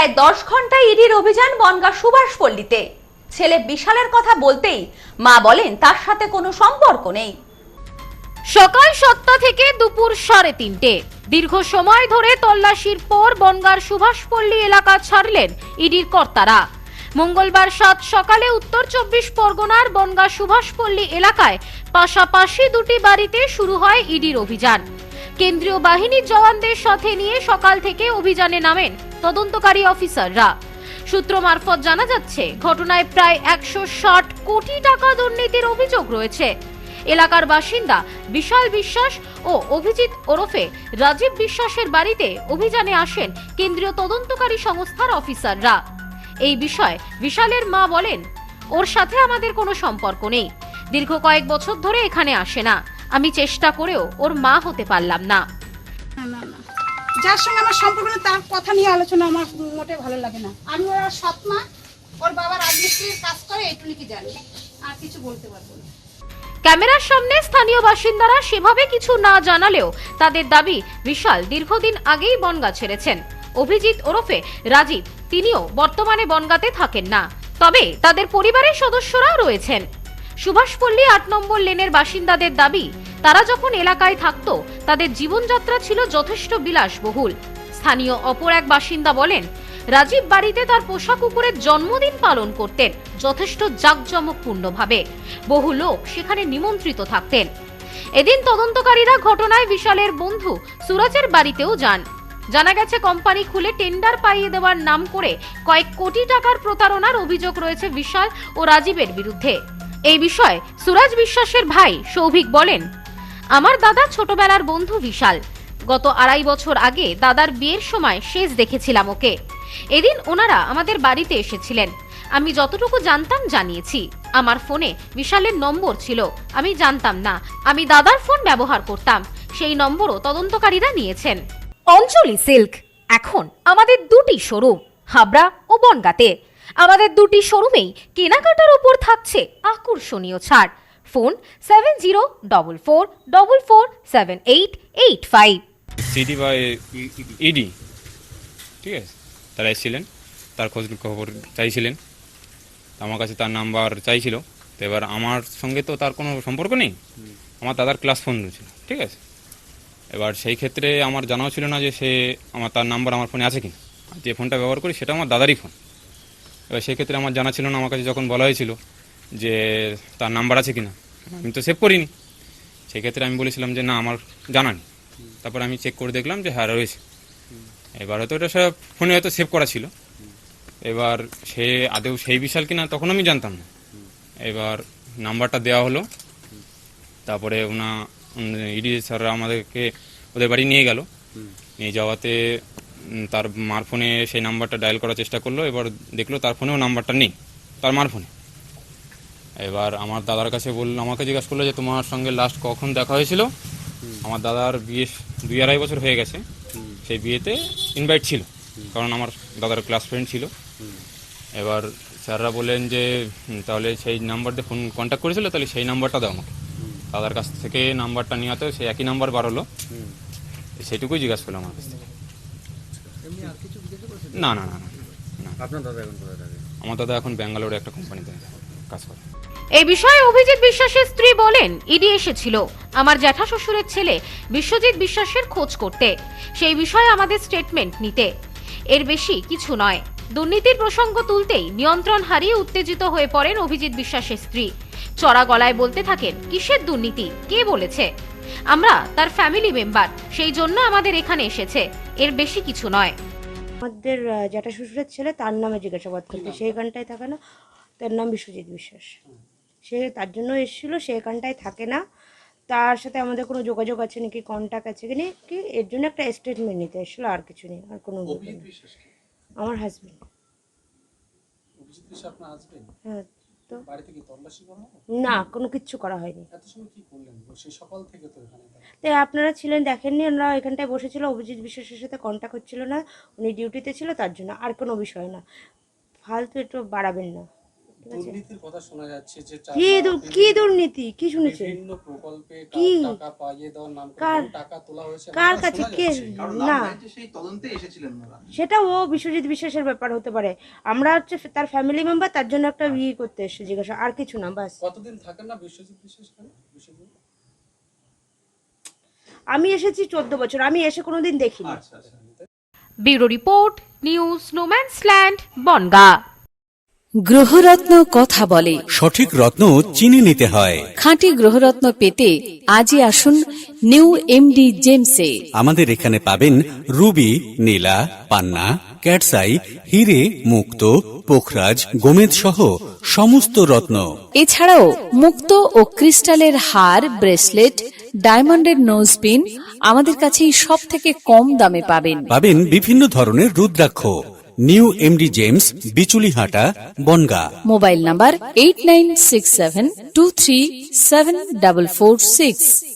প্রায় 10 ঘন্টায় ইডির অভিযান বনগাঁ সুভাষপল্লীতে। ছেলে বিশালের কথা বলতেই মা বলেন তার সাথে কোনো সম্পর্ক নেই। সকাল 7টা থেকে দুপুর 3:30 দীর্ঘ সময় ধরে তল্লাশির পর বনগাঁর সুভাষপল্লী এলাকা ছাড়লেন ইডির কর্তারা। মঙ্গলবার 7 সকালে উত্তর 24 পরগনার বনগাঁ সুভাষপল্লী এলাকায় পাশাপাশি দুটি বাড়িতে শুরু হয় ইডির অভিযান। কেন্দ্রীয় বাহিনীর জওয়ানদের সাথে নিয়ে সকাল থেকে অভিযানে নামেন তদন্তকারী অফিসাররা। সূত্র মারফত জানা যাচ্ছে, ঘটনায় প্রায় 160 কোটি টাকা দুর্নীতির অভিযোগ রয়েছে। এলাকার বাসিন্দা বিশাল বিশ্বাস ও অভিজিৎ ওরফে রাজীব বিশ্বাসের বাড়িতে অভিযানে আসেন কেন্দ্রীয় তদন্তকারী সংস্থার অফিসাররা। এই বিষয়ে বিশালের মা বলেন, ওর সাথে আমাদের কোনো সম্পর্ক নেই। দীর্ঘ কয়েক বছর ধরে এখানে আসে না। আমি চেষ্টা করেও ওর মা হতে পারলাম না। যার সঙ্গে আমার সম্পর্ক নেই তার কথা নিয়ে আলোচনা আমার মোটে ভালো লাগে না। আমি ওর সৎ মা, ওর বাবা রাজমিস্ত্রির কাজ করে, এইটুকু কি জানি, আর কিছু বলতে পারবো না। ক্যামেরার সামনে স্থানীয় বাসিন্দারা সেভাবে কিছু না জানালেও তাদের দাবি, বিশাল দীর্ঘদিন আগেই বনগাঁ ছেড়েছেন। অভিজিৎ ওরফে রাজীব, তিনিও বর্তমানে বনগাঁতে থাকেন না, তবে তাদের পরিবারের সদস্যরা রয়েছেন। সুভাষপল্লী 8 নম্বর লেনের বাসিন্দাদের দাবি, তারা যখন এলাকায় থাকতো তাদের জীবনযাত্রা ছিল যথেষ্ট বিলাসবহুল। স্থানীয় অপর এক বাসিন্দা বলেন, রাজীব বাড়িতে তার পোষা কুকুরের জন্মদিন পালন করতেন যথেষ্ট জাঁকজমকপূর্ণভাবে। বহু লোক সেখানে নিমন্ত্রিত থাকতেন। এদিন তদন্তকারীরা ঘটনায় বিশালের বন্ধু সুরজের বাড়িতেও যান। জানা গেছে, কোম্পানি খুলে টেন্ডার পাইয়ে দেওয়ার নাম করে কয়েক কোটি টাকার প্রতারণার অভিযোগ রয়েছে বিশাল ও রাজীবের বিরুদ্ধে। এই বিষয়ে সুরজ বিশ্বাসের ভাই সৌভিক বলেন, আমার দাদা ছোটবেলার বন্ধু বিশাল। গত 2.5 বছর আগে দাদার বিয়ের সময় শেষ দেখেছিলাম ওকে। এদিন ওনারা আমাদের বাড়িতে এসেছিলেন। আমি যতটুকু জানতাম জানিয়েছি। আমার ফোনে বিশালের নম্বর ছিল, আমি জানতাম না। আমি দাদার ফোন ব্যবহার করতাম, সেই নম্বরও তদন্তকারীরা নিয়েছেন। অঞ্জলি সিল্ক এখন আমাদের 2টি শোরুম, হাবড়া ও বনগাঁতে। আমাদের 2টি শোরুমেই কেনাকাটার উপর থাকছে আকর্ষণীয় ছাড়। ফোন 7044447885। সিটি বা ইডি, ঠিক আছে, তারা এসেছিলেন, তার খোঁজ খবর চাইছিলেন। আমার কাছে তার নাম্বার চাইছিল। তো এবার আমার সঙ্গে তো তার কোনো সম্পর্ক নেই, আমার দাদার ক্লাস ফোন ছিল, ঠিক আছে। এবার সেই ক্ষেত্রে আমার জানাও ছিল না যে তার নাম্বার আমার ফোনে আছে কিনা। যে ফোনটা ব্যবহার করি সেটা আমার দাদারই ফোন। এবার সেই ক্ষেত্রে আমার জানা ছিল না। আমার কাছে যখন বলা হয়েছিল যে তার নাম্বার আছে কিনা, আমি তো সেভ করিনি। সেই ক্ষেত্রে আমি বলেছিলাম যে না, আমার জানা নেই। তারপর আমি চেক করে দেখলাম যে হ্যাঁ রয়েছে। এবার হয়তো ওটা সব ফোনে হয়তো সেভ করা ছিল। এবার সে আদৌ সেই বিশাল কিনা তখন আমি জানতাম না। এবার নাম্বারটা দেওয়া হলো। তারপরে ইডি স্যাররা আমাদেরকে ওদের বাড়ি নিয়ে গেল। নিয়ে যাওয়াতে তার মার ফোনে সেই নাম্বারটা ডায়াল করার চেষ্টা করলো। এবার দেখলো তার ফোনেও নাম্বারটা নেই, তার মার ফোনে। এবার আমার দাদার কাছে আমাকে জিজ্ঞাসা করলো যে তোমার সঙ্গে লাস্ট কখন দেখা হয়েছিল। আমার দাদার বিয়ে 2-2.5 বছর হয়ে গেছে। সেই বিয়েতে ইনভাইট ছিল, কারণ আমার দাদার ক্লাস ফ্রেন্ড ছিল। এবার স্যাররা বললেন যে তাহলে সেই নাম্বার দিয়ে ফোন কন্ট্যাক্ট করেছিল, তাহলে সেই নাম্বারটা দাও আমাকে। দাদার কাছ থেকে নাম্বারটা নেওয়াতে সেই একই নাম্বার বার হলো। সেটুকুই জিজ্ঞাসা করলো আমার কাছ থেকে। না না না না। আমার দাদা এখন ব্যাঙ্গালোরে একটা কোম্পানিতে কাজ করে। এই বিষয়ে অভিজিৎ বিশ্বাসের স্ত্রী বলেন, ইডি এসেছিল আমার জ্যাঠা শ্বশুরের ছেলে বিশ্বজিৎ বিশ্বাসের খোঁজ করতে, সেই বিষয়ে আমাদের স্টেটমেন্ট নিতে। এর বেশি কিছু নয়। দুর্নীতির প্রসঙ্গ তুলতেই নিয়ন্ত্রণ হারিয়ে উত্তেজিত হয়ে পড়েন অভিজিৎ বিশ্বাসের স্ত্রী। চড়া গলায় বলতে থাকেন, কিসের দুর্নীতি, কে বলেছে? আমরা তার ফ্যামিলি মেম্বার, সেই জন্য আমাদের এখানে এসেছে, এর বেশি কিছু নয়। আমাদের জ্যাঠা শ্বশুরের ছেলে, তার নামে জিজ্ঞাসাবাদ করতে, সেইখানটায় থাকে না, তার নাম বিশ্বজিৎ বিশ্বাস। সে তার জন্য এসেছিলো, সেখানটায় থাকে না। তার সাথে আমাদের কোনো যোগাযোগ আছে নাকি, কন্ট্যাক্ট আছে কি কি, এর জন্য একটা স্টেটমেন্ট নিতে এসেছিলো, আর কিছু নেই। আর কোনো আমার হাজবেন্ড। হ্যাঁ, তো না, কোনো কিচ্ছু করা হয়নি। তাই আপনারা ছিলেন, দেখেননি, আমরা এখানটায় বসেছিল, অভিজিৎ বিশ্বাসের সাথে কন্ট্যাক্ট হচ্ছিল না, উনি ডিউটিতে ছিল, তার জন্য, আর কোনো বিষয় না। ফালতু একটু বাড়াবেন না। দুর্নীতির কথা শোনা যাচ্ছে যে কি দুর্নীতি কি শুনেছে? বিভিন্ন প্রকল্পে কি? টাকা পাইয়ে দেওয়ার নাম করে কার? বহু টাকা তোলা হয়েছে কার এমনটা কাছে শোনা কে? যাচ্ছে। না সেই তদন্তে এসেছিলেন ওরা। সেটা ও বিশ্বজিৎ বিশ্বাসের ব্যাপার হতে পারে। আমরা হচ্ছে তার ফ্যামিলি মেম্বার, তার জন্য একটা করতে এসেছে জিজ্ঞাসা, আর কিছু না। বাস কতদিন থাকেন না বিশ্বজিৎ বিশ্বাস এখানে? বেশিদিন? আমি এসেছি 14 বছর, আমি এসে কোনোদিন দেখিনি। আচ্ছা আচ্ছা। Bureau report, news no man's land, Bongaon. গ্রহরত্ন কথা বলে, সঠিক রত্ন চিনে নিতে হয়। খাঁটি গ্রহরত্ন পেতে আজই আসুন নিউ এমডি জেমসে। আমাদের এখানে পাবেন রুবি, নীলা, পান্না, ক্যাটসাই, হিরে, মুক্ত, পোখরাজ, গোমেদ সহ সমস্ত রত্ন। এছাড়াও মুক্ত ও ক্রিস্টালের হার, ব্রেসলেট, ডায়মন্ডের নোজপিন আমাদের কাছেই সব থেকে কম দামে পাবেন। পাবেন বিভিন্ন ধরনের rudraksha. New MD gems, Bichulihata, Bongaon. Mobile number 8967237446।